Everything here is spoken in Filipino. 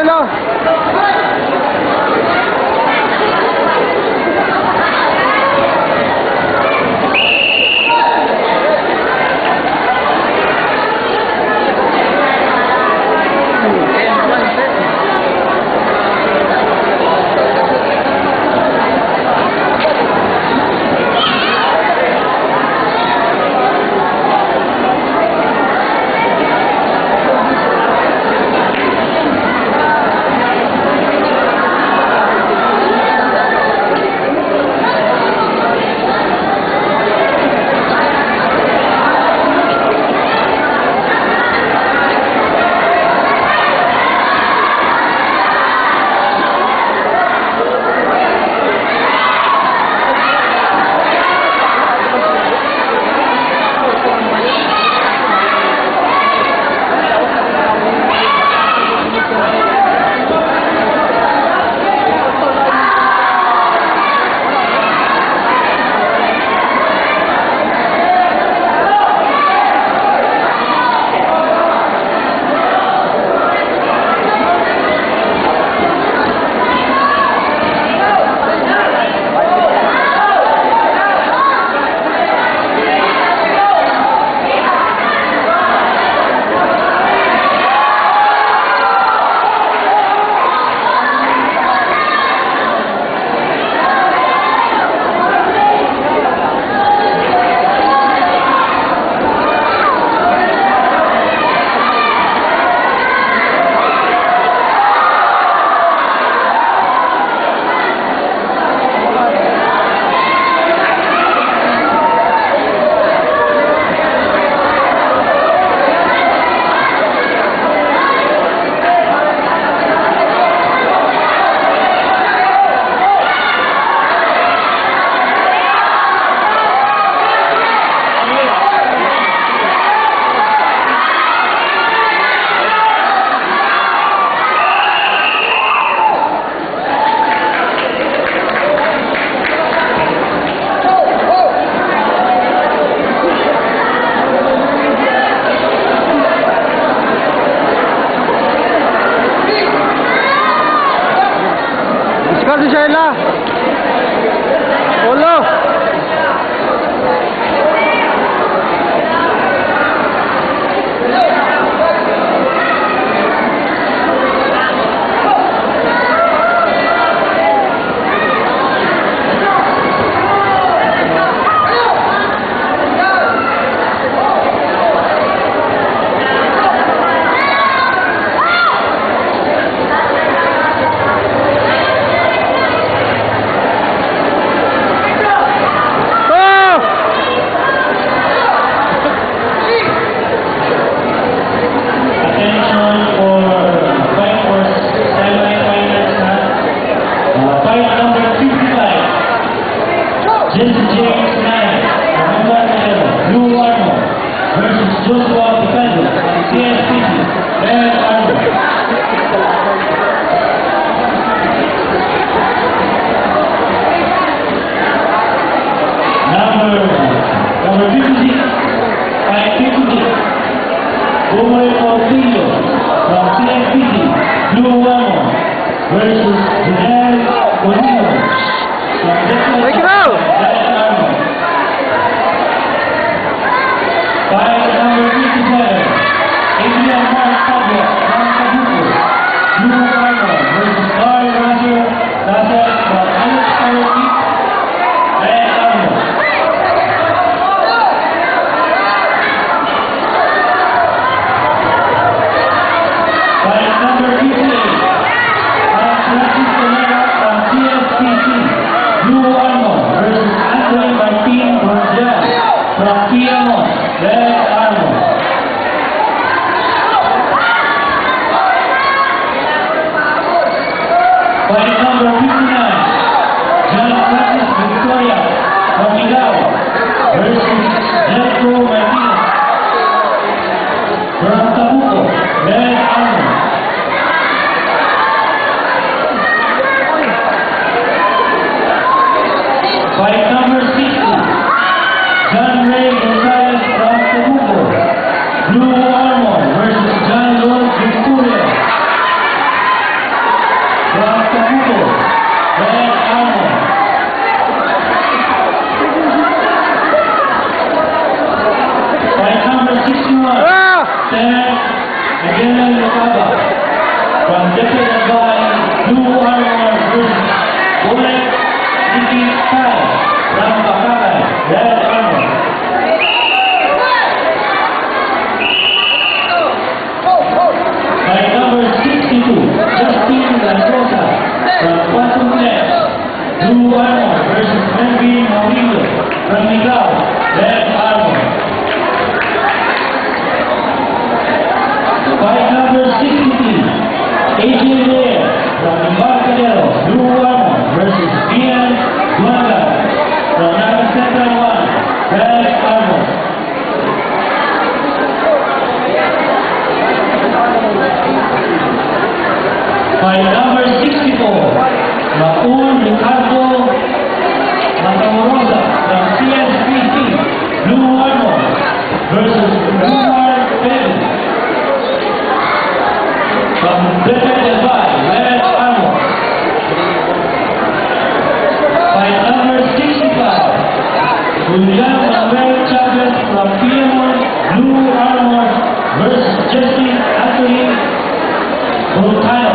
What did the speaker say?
Marcelo. Diskarte Shaila. Polo. General Nakaba from Japan by Blue Armor versus Oleg Nikitai from Bakakai, Red Armor. By number 62, Justin Lancosa from Quantum Net, Blue Armor versus Melvin Maurillo from Miguel, Red Armor. By number 63, Adrian Lair from Embarcadero, Blue Armor versus Ian Duanga from Naga Central 1, Red Armor. By number 64, Raul Ricardo Matamorosa from CSPC, Blue Armor versus Lumar Bevin from Better Dubai, Red Armor. By number 65, Julian Manuel Chavez from Piedmont, Blue Armor versus Justin Anthony Volcano.